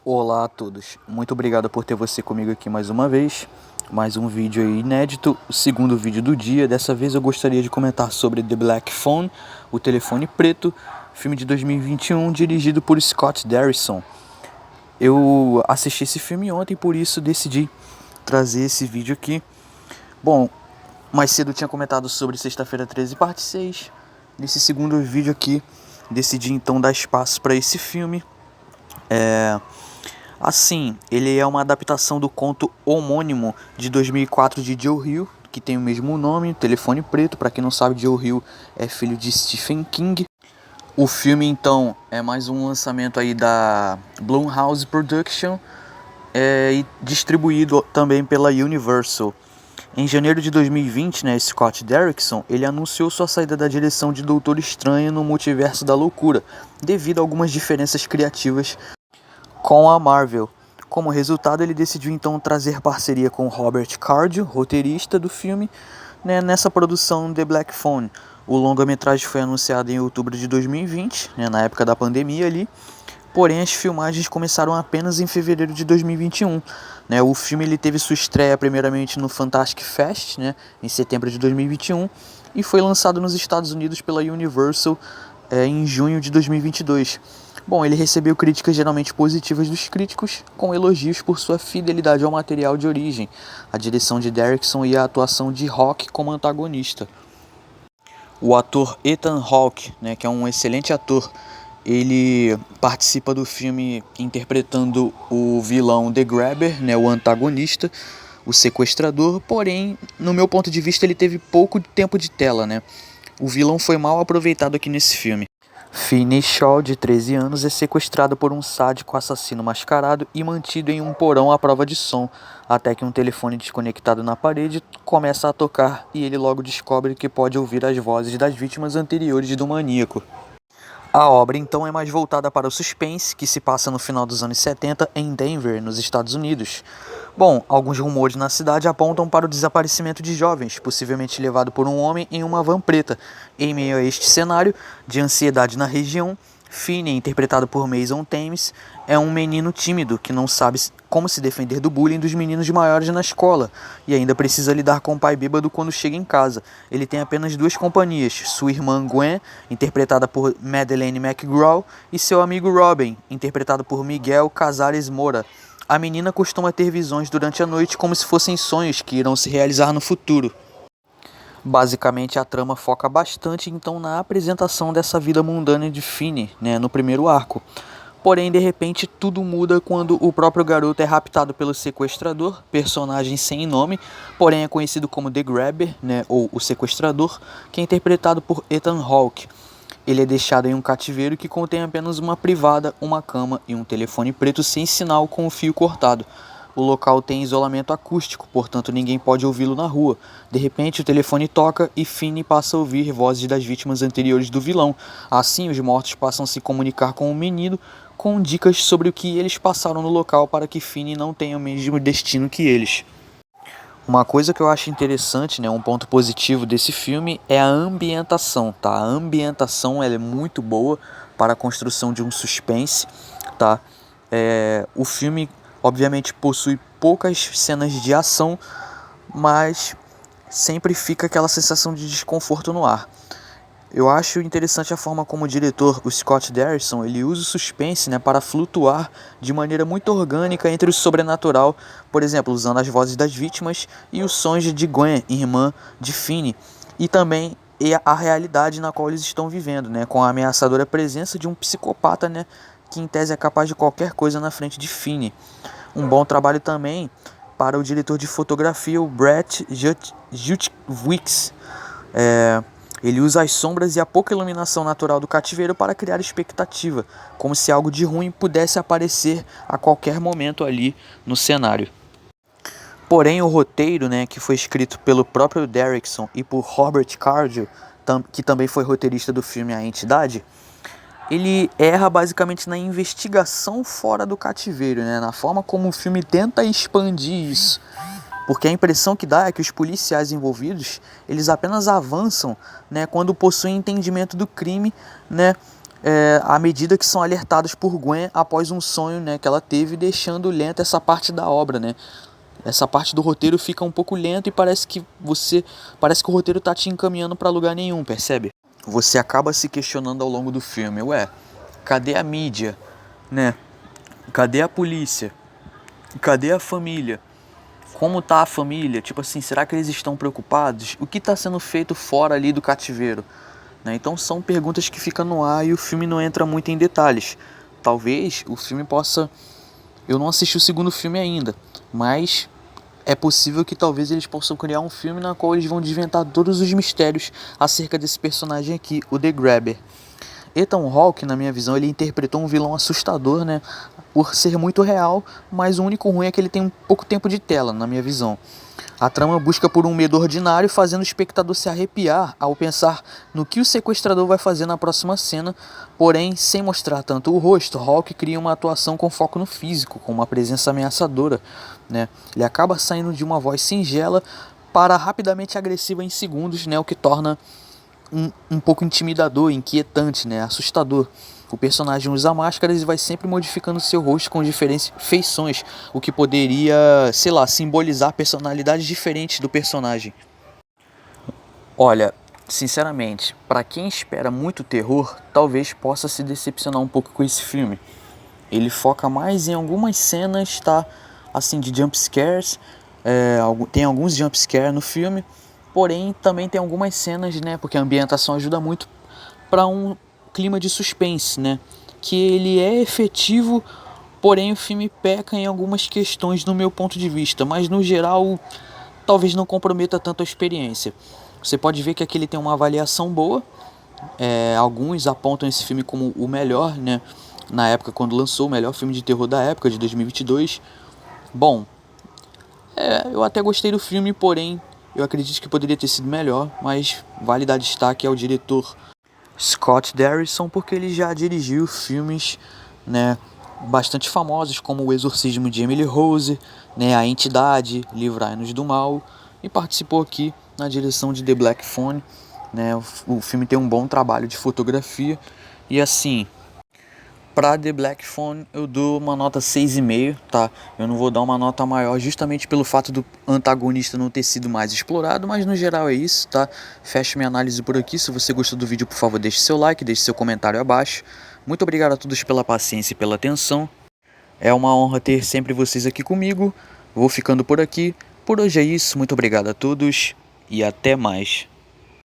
Olá a todos, muito obrigado por ter você comigo aqui mais uma vez. Mais um vídeo aí inédito, o segundo vídeo do dia. Dessa vez eu gostaria de comentar sobre The Black Phone, o telefone preto, filme de 2021 dirigido por Scott Derrickson. Eu assisti esse filme ontem, por isso decidi trazer esse vídeo aqui. Bom, mais cedo eu tinha comentado sobre Sexta-feira 13, parte 6. Nesse segundo vídeo aqui, decidi então dar espaço para esse filme. Assim, ele é uma adaptação do conto homônimo de 2004 de Joe Hill, que tem o mesmo nome, Telefone Preto. Para quem não sabe, Joe Hill é filho de Stephen King. O filme, então, é mais um lançamento aí da Blumhouse Production e distribuído também pela Universal. Em janeiro de 2020, Scott Derrickson, ele anunciou sua saída da direção de Doutor Estranho no Multiverso da Loucura, devido a algumas diferenças criativas com a Marvel. Como resultado, ele decidiu então trazer parceria com Robert Cardio, roteirista do filme, nessa produção The Black Phone. O longa-metragem foi anunciado em outubro de 2020, na época da pandemia ali, porém as filmagens começaram apenas em fevereiro de 2021. O filme ele teve sua estreia primeiramente no Fantastic Fest, em setembro de 2021, e foi lançado nos Estados Unidos pela Universal em junho de 2022. Bom, ele recebeu críticas geralmente positivas dos críticos, com elogios por sua fidelidade ao material de origem, a direção de Derrickson e a atuação de Hawke como antagonista. O ator Ethan Hawke, que é um excelente ator, ele participa do filme interpretando o vilão The Grabber, o antagonista, o sequestrador, porém, no meu ponto de vista, ele teve pouco tempo de tela. O vilão foi mal aproveitado aqui nesse filme. Finney Shaw, de 13 anos, é sequestrado por um sádico assassino mascarado e mantido em um porão à prova de som, até que um telefone desconectado na parede começa a tocar e ele logo descobre que pode ouvir as vozes das vítimas anteriores do maníaco. A obra então é mais voltada para o suspense, que se passa no final dos anos 70 em Denver, nos Estados Unidos. Bom, alguns rumores na cidade apontam para o desaparecimento de jovens, possivelmente levado por um homem em uma van preta. Em meio a este cenário de ansiedade na região, Finney, interpretado por Mason Thames, é um menino tímido que não sabe como se defender do bullying dos meninos maiores na escola e ainda precisa lidar com o pai bêbado quando chega em casa. Ele tem apenas duas companhias, sua irmã Gwen, interpretada por Madeleine McGraw, e seu amigo Robin, interpretado por Miguel Casares Moura. A menina costuma ter visões durante a noite como se fossem sonhos que irão se realizar no futuro. Basicamente, a trama foca bastante então na apresentação dessa vida mundana de Finney, no primeiro arco. Porém, de repente, tudo muda quando o próprio garoto é raptado pelo sequestrador, personagem sem nome, porém é conhecido como The Grabber, ou o sequestrador, que é interpretado por Ethan Hawke. Ele é deixado em um cativeiro que contém apenas uma privada, uma cama e um telefone preto sem sinal com o fio cortado. O local tem isolamento acústico, portanto ninguém pode ouvi-lo na rua. De repente o telefone toca e Finney passa a ouvir vozes das vítimas anteriores do vilão. Assim os mortos passam a se comunicar com o menino com dicas sobre o que eles passaram no local para que Finney não tenha o mesmo destino que eles. Uma coisa que eu acho interessante, um ponto positivo desse filme é a ambientação, tá? A ambientação ela é muito boa para a construção de um suspense, tá? O filme obviamente possui poucas cenas de ação, mas sempre fica aquela sensação de desconforto no ar. Eu acho interessante a forma como o diretor, o Scott Derrickson, ele usa o suspense para flutuar de maneira muito orgânica entre o sobrenatural, por exemplo, usando as vozes das vítimas e os sons de Gwen, irmã de Finney, e também a realidade na qual eles estão vivendo, com a ameaçadora presença de um psicopata, que em tese é capaz de qualquer coisa na frente de Finney. Um bom trabalho também para o diretor de fotografia, o Brett Jutkiewicz. Ele usa as sombras e a pouca iluminação natural do cativeiro para criar expectativa, como se algo de ruim pudesse aparecer a qualquer momento ali no cenário. Porém, o roteiro, que foi escrito pelo próprio Derrickson e por Robert Cardio, que também foi roteirista do filme A Entidade, ele erra basicamente na investigação fora do cativeiro, na forma como o filme tenta expandir isso. Porque a impressão que dá é que os policiais envolvidos, eles apenas avançam, quando possuem entendimento do crime, à medida que são alertados por Gwen após um sonho, né, que ela teve, deixando lenta essa parte da obra, né? Essa parte do roteiro fica um pouco lento e parece que o roteiro tá te encaminhando para lugar nenhum, percebe? Você acaba se questionando ao longo do filme, ué, cadê a mídia, né? Cadê a polícia? Cadê a família? Como tá a família? Tipo assim, será que eles estão preocupados? O que está sendo feito fora ali do cativeiro? Né? Então são perguntas que ficam no ar e o filme não entra muito em detalhes. Talvez o filme possa... Eu não assisti o segundo filme ainda, mas é possível que talvez eles possam criar um filme na qual eles vão desventar todos os mistérios acerca desse personagem aqui, o The Grabber. Ethan Hawke, na minha visão, ele interpretou um vilão assustador, né? Por ser muito real, mas o único ruim é que ele tem um pouco tempo de tela, na minha visão. A trama busca por um medo ordinário, fazendo o espectador se arrepiar ao pensar no que o sequestrador vai fazer na próxima cena, porém, sem mostrar tanto o rosto, Hawke cria uma atuação com foco no físico, com uma presença ameaçadora, né? Ele acaba saindo de uma voz singela para rapidamente agressiva em segundos, né? O que torna um pouco intimidador, inquietante, né? Assustador. O personagem usa máscaras e vai sempre modificando seu rosto com diferentes feições, o que poderia, sei lá, simbolizar personalidades diferentes do personagem. Olha, sinceramente, para quem espera muito terror, talvez possa se decepcionar um pouco com esse filme. Ele foca mais em algumas cenas, tá? Assim, de jump scares. Tem alguns jump scares no filme, porém também tem algumas cenas, né? Porque a ambientação ajuda muito para um clima de suspense, né? Que ele é efetivo, porém o filme peca em algumas questões no meu ponto de vista, mas no geral talvez não comprometa tanto a experiência. Você pode ver que aqui ele tem uma avaliação boa. Alguns apontam esse filme como o melhor, né? Na época quando lançou, o melhor filme de terror da época, de 2022. Bom, eu até gostei do filme, porém eu acredito que poderia ter sido melhor, mas vale dar destaque ao diretor Scott Derrickson, porque ele já dirigiu filmes, né, bastante famosos, como O Exorcismo de Emily Rose, né, A Entidade, Livrai-nos do Mal, e participou aqui na direção de The Black Phone, né. O filme tem um bom trabalho de fotografia e assim, para The Black Phone eu dou uma nota 6,5, tá? Eu não vou dar uma nota maior justamente pelo fato do antagonista não ter sido mais explorado, mas no geral é isso, tá? Fecho minha análise por aqui. Se você gostou do vídeo, por favor, deixe seu like, deixe seu comentário abaixo. Muito obrigado a todos pela paciência e pela atenção. É uma honra ter sempre vocês aqui comigo. Vou ficando por aqui. Por hoje é isso. Muito obrigado a todos e até mais.